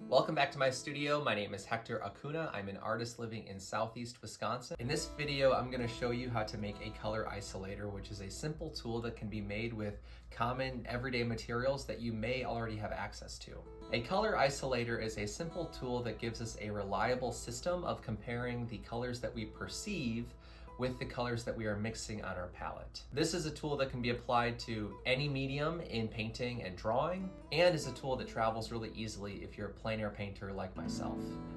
Welcome back to my studio. My name is Hector Acuna. I'm an artist living in Southeast Wisconsin. In this video, I'm going to show you how to make a color isolator, which is a simple tool that can be made with common everyday materials that you may already have access to. A color isolator is a simple tool that gives us a reliable system of comparing the colors that we perceive with the colors that we are mixing on our palette. This is a tool that can be applied to any medium in painting and drawing, and is a tool that travels really easily if you're a plein air painter like myself.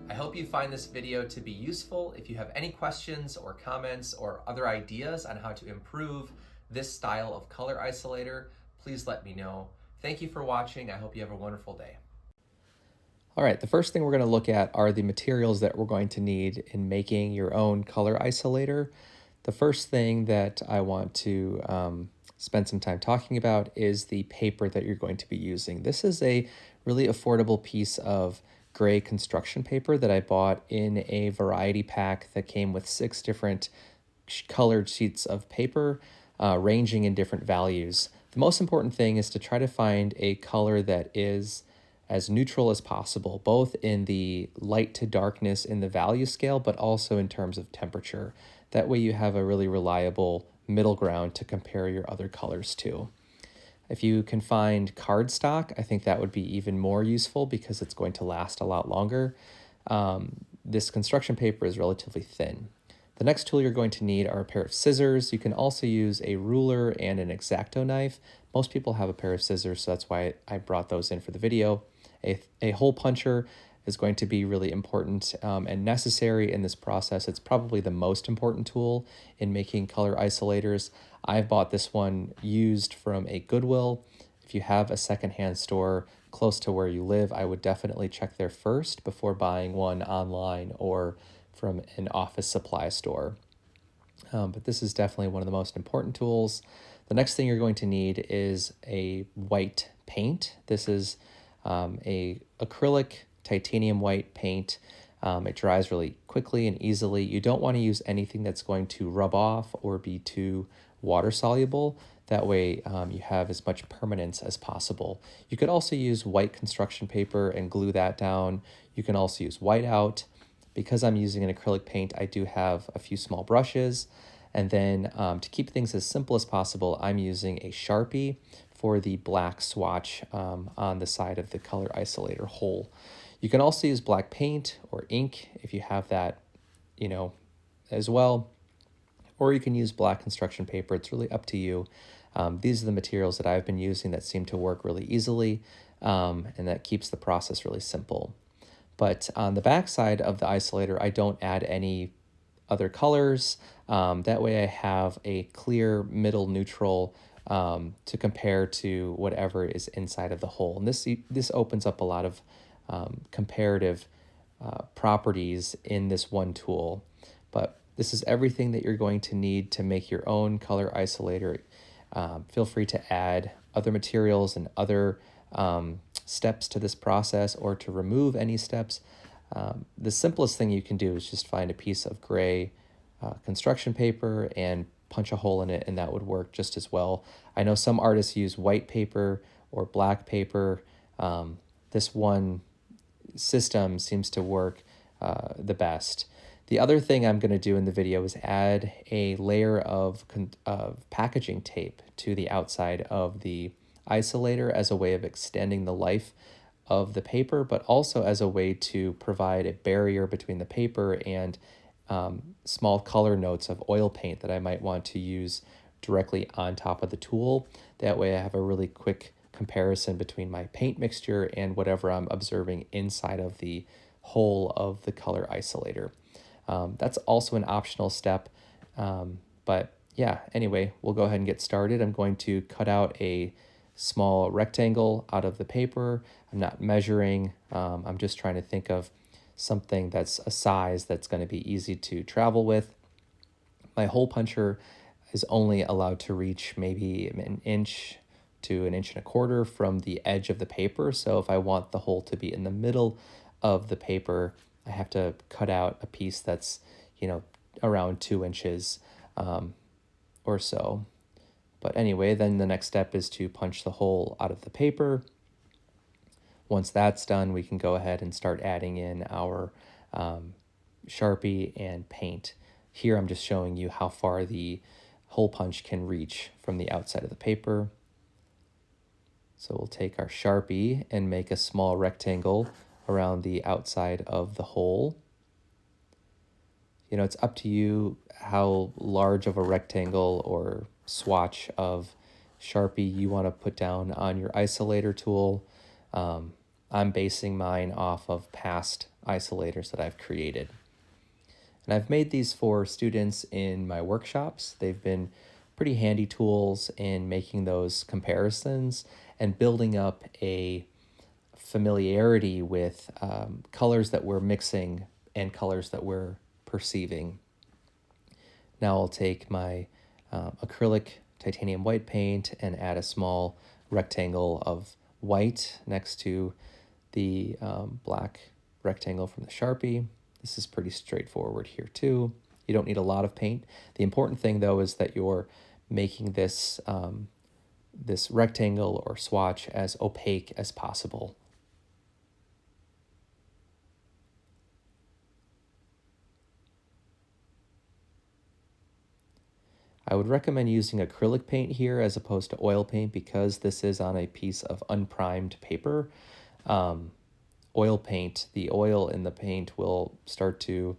I hope you find this video to be useful. If you have any questions or comments or other ideas on how to improve this style of color isolator, please let me know. Thank you for watching. I hope you have a wonderful day. All right, the first thing we're going to look at are the materials that we're going to need in making your own color isolator. The first thing that I want to spend some time talking about is the paper that you're going to be using. This is a really affordable piece of gray construction paper that I bought in a variety pack that came with 6 different colored sheets of paper, ranging in different values. The most important thing is to try to find a color that is as neutral as possible, both in the light to darkness in the value scale, but also in terms of temperature. That way you have a really reliable middle ground to compare your other colors to. If you can find cardstock, I think that would be even more useful because it's going to last a lot longer. This construction paper is relatively thin. The next tool you're going to need are a pair of scissors. You can also use a ruler and an X-Acto knife. Most people have a pair of scissors, so that's why I brought those in for the video. A hole puncher is going to be really important and necessary in this process. It's probably the most important tool in making color isolators. I've bought this one used from a Goodwill. If you have a secondhand store close to where you live, I would definitely check there first before buying one online or from an office supply store. But this is definitely one of the most important tools. The next thing you're going to need is a white paint. This is a acrylic titanium white paint. It dries really quickly and easily. You don't want to use anything that's going to rub off or be too water soluble. That way you have as much permanence as possible. You could also use white construction paper and glue that down. You can also use whiteout. Because I'm using an acrylic paint, I do have a few small brushes. And then to keep things as simple as possible, I'm using a Sharpie for the black swatch on the side of the color isolator hole. You can also use black paint or ink if you have that, as well. Or you can use black construction paper. It's really up to you. These are the materials that I've been using that seem to work really easily, and that keeps the process really simple. But on the back side of the isolator, I don't add any other colors. That way I have a clear middle neutral to compare to whatever is inside of the hole. And this opens up a lot of comparative properties in this one tool. But this is everything that you're going to need to make your own color isolator. Feel free to add other materials and other steps to this process or to remove any steps. The simplest thing you can do is just find a piece of gray construction paper and punch a hole in it, and that would work just as well. I know some artists use white paper or black paper. This one system seems to work the best. The other thing I'm going to do in the video is add a layer of packaging tape to the outside of the isolator as a way of extending the life of the paper, but also as a way to provide a barrier between the paper and small color notes of oil paint that I might want to use directly on top of the tool. That way I have a really quick comparison between my paint mixture and whatever I'm observing inside of the hole of the color isolator. That's also an optional step, but yeah, anyway, we'll go ahead and get started. I'm going to cut out a small rectangle out of the paper. I'm not measuring. I'm just trying to think of something that's a size that's going to be easy to travel with. My hole puncher is only allowed to reach maybe an inch to an inch and a quarter from the edge of the paper. So if I want the hole to be in the middle of the paper, I have to cut out a piece that's, around 2 inches or so. But anyway, then the next step is to punch the hole out of the paper. Once that's done, we can go ahead and start adding in our Sharpie and paint. Here I'm just showing you how far the hole punch can reach from the outside of the paper. So we'll take our Sharpie and make a small rectangle around the outside of the hole. You know, it's up to you how large of a rectangle or swatch of Sharpie you want to put down on your isolator tool. I'm basing mine off of past isolators that I've created. And I've made these for students in my workshops. They've been pretty handy tools in making those comparisons and building up a familiarity with colors that we're mixing and colors that we're perceiving. Now I'll take my acrylic titanium white paint and add a small rectangle of white next to the black rectangle from the Sharpie. This is pretty straightforward here too. You don't need a lot of paint. The important thing though is that you're making this this rectangle or swatch as opaque as possible. I would recommend using acrylic paint here as opposed to oil paint because this is on a piece of unprimed paper. Oil paint, the oil in the paint will start to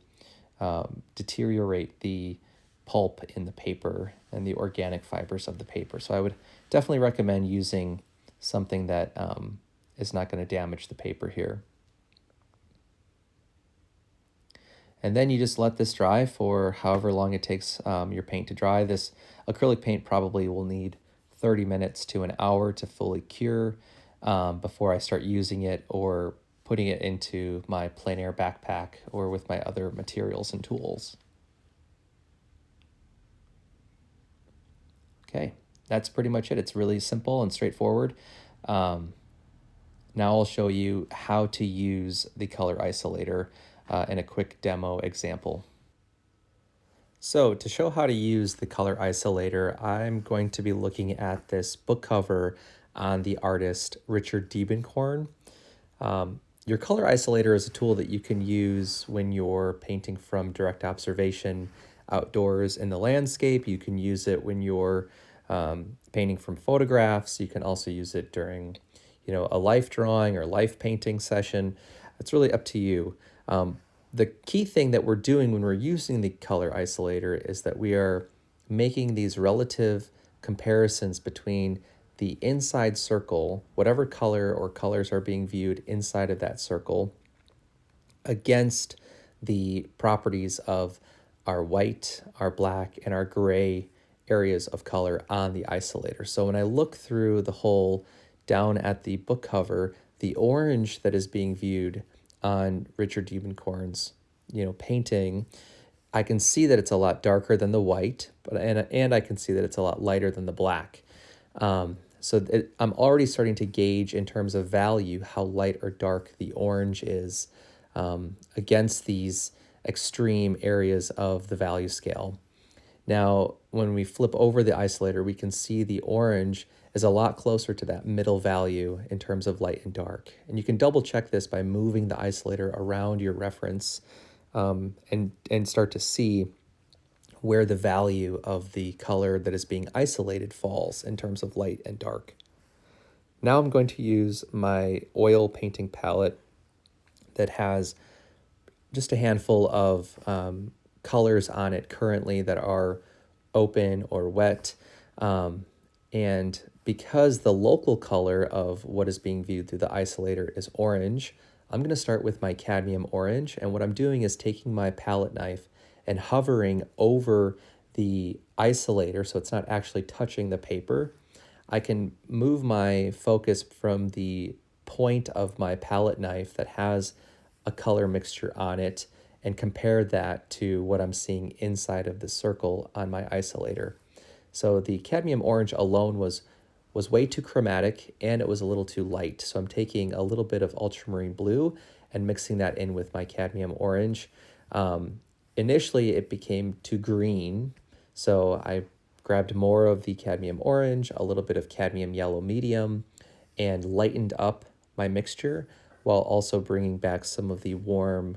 deteriorate the pulp in the paper and the organic fibers of the paper. So I would definitely recommend using something that is not going to damage the paper here. And then you just let this dry for however long it takes your paint to dry. This acrylic paint probably will need 30 minutes to an hour to fully cure before I start using it or putting it into my plein air backpack or with my other materials and tools. Okay, that's pretty much it. It's really simple and straightforward. Now I'll show you how to use the color isolator in a quick demo example. So to show how to use the color isolator, I'm going to be looking at this book cover on the artist Richard Diebenkorn. Your color isolator is a tool that you can use when you're painting from direct observation outdoors in the landscape. You can use it when you're painting from photographs. You can also use it during, you know, a life drawing or life painting session. It's really up to you. The key thing that we're doing when we're using the color isolator is that we are making these relative comparisons between the inside circle, whatever color or colors are being viewed inside of that circle, against the properties of our white, our black, and our gray areas of color on the isolator. So when I look through the hole down at the book cover, the orange that is being viewed on Richard Diebenkorn's, you know, painting, I can see that it's a lot darker than the white, and I can see that it's a lot lighter than the black. I'm already starting to gauge in terms of value how light or dark the orange is against these extreme areas of the value scale. Now, when we flip over the isolator, we can see the orange is a lot closer to that middle value in terms of light and dark. And you can double check this by moving the isolator around your reference and start to see where the value of the color that is being isolated falls in terms of light and dark. Now I'm going to use my oil painting palette that has just a handful of colors on it currently that are open or wet. And because the local color of what is being viewed through the isolator is orange, I'm going to start with my cadmium orange. And what I'm doing is taking my palette knife and hovering over the isolator so it's not actually touching the paper. I can move my focus from the point of my palette knife that has a color mixture on it and compare that to what I'm seeing inside of the circle on my isolator. So the cadmium orange alone was way too chromatic and it was a little too light. So I'm taking a little bit of ultramarine blue and mixing that in with my cadmium orange. Initially, it became too green, so I grabbed more of the cadmium orange, a little bit of cadmium yellow medium, and lightened up my mixture while also bringing back some of the warm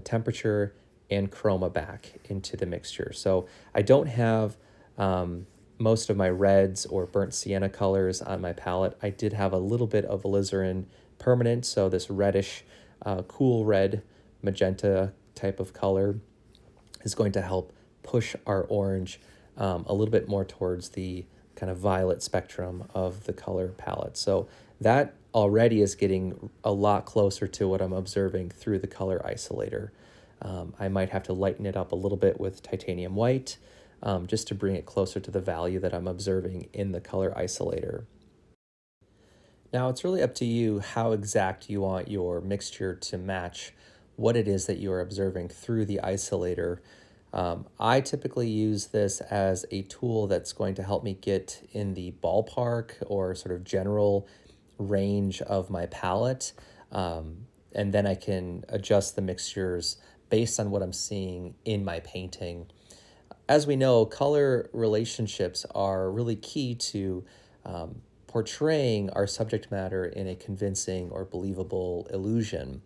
temperature and chroma back into the mixture. So I don't have most of my reds or burnt sienna colors on my palette. I did have a little bit of alizarin permanent, so this reddish, cool red, magenta type of color is going to help push our orange a little bit more towards the kind of violet spectrum of the color palette. So that already is getting a lot closer to what I'm observing through the color isolator. I might have to lighten it up a little bit with titanium white just to bring it closer to the value that I'm observing in the color isolator. Now it's really up to you how exact you want your mixture to match what it is that you're observing through the isolator. I typically use this as a tool that's going to help me get in the ballpark or sort of general range of my palette. And then I can adjust the mixtures based on what I'm seeing in my painting. As we know, color relationships are really key to portraying our subject matter in a convincing or believable illusion.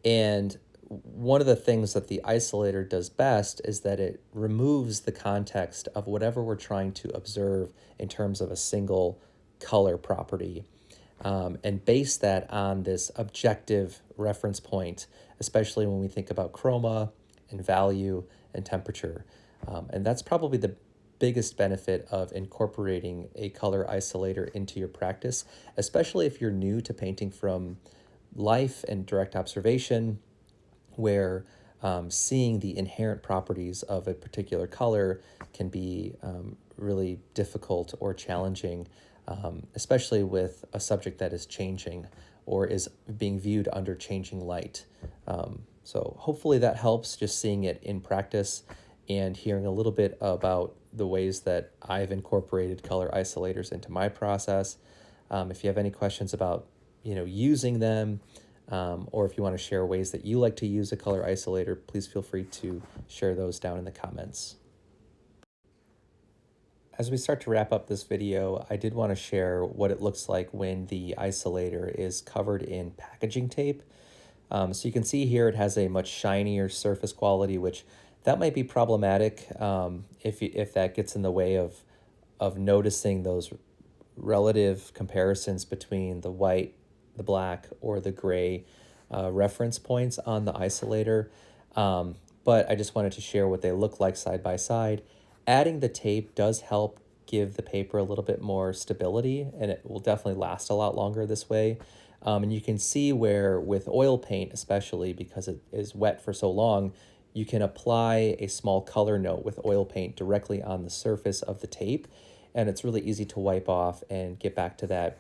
And one of the things that the isolator does best is that it removes the context of whatever we're trying to observe in terms of a single color property, and base that on this objective reference point, especially when we think about chroma and value and temperature. And that's probably the biggest benefit of incorporating a color isolator into your practice, especially if you're new to painting from life and direct observation, where seeing the inherent properties of a particular color can be really difficult or challenging, especially with a subject that is changing or is being viewed under changing light. So hopefully that helps, just seeing it in practice and hearing a little bit about the ways that I've incorporated color isolators into my process. If you have any questions about using them, or if you want to share ways that you like to use a color isolator, please feel free to share those down in the comments. As we start to wrap up this video, I did want to share what it looks like when the isolator is covered in packaging tape. So you can see here it has a much shinier surface quality, which that might be problematic if that gets in the way of noticing those relative comparisons between the white, the black, or the gray reference points on the isolator. But I just wanted to share what they look like side by side. Adding the tape does help give the paper a little bit more stability, and it will definitely last a lot longer this way. And you can see where with oil paint, especially because it is wet for so long, you can apply a small color note with oil paint directly on the surface of the tape, and it's really easy to wipe off and get back to that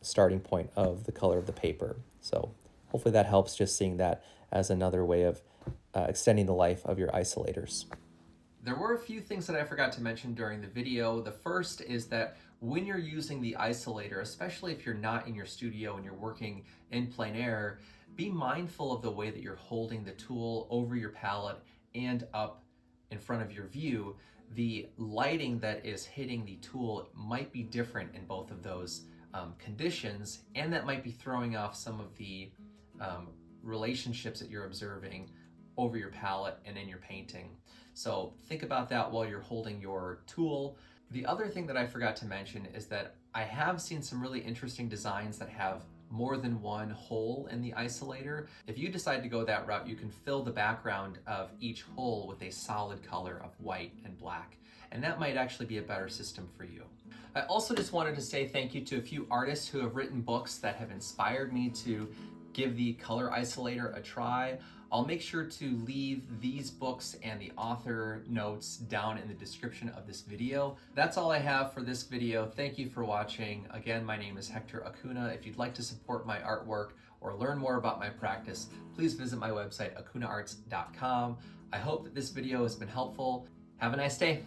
starting point of the color of the paper. So hopefully that helps, just seeing that as another way of extending the life of your isolators. There were a few things that I forgot to mention during the video. The first is that when you're using the isolator, especially if you're not in your studio and you're working in plein air, be mindful of the way that you're holding the tool over your palette and up in front of your view. The lighting that is hitting the tool might be different in both of those conditions, and that might be throwing off some of the relationships that you're observing over your palette and in your painting. So think about that while you're holding your tool. The other thing that I forgot to mention is that I have seen some really interesting designs that have more than one hole in the isolator. If you decide to go that route, you can fill the background of each hole with a solid color of white and black, and that might actually be a better system for you. I also just wanted to say thank you to a few artists who have written books that have inspired me to give the color isolator a try. I'll make sure to leave these books and the author notes down in the description of this video. That's all I have for this video. Thank you for watching. Again, my name is Hector Acuna. If you'd like to support my artwork or learn more about my practice, please visit my website, acunaarts.com. I hope that this video has been helpful. Have a nice day.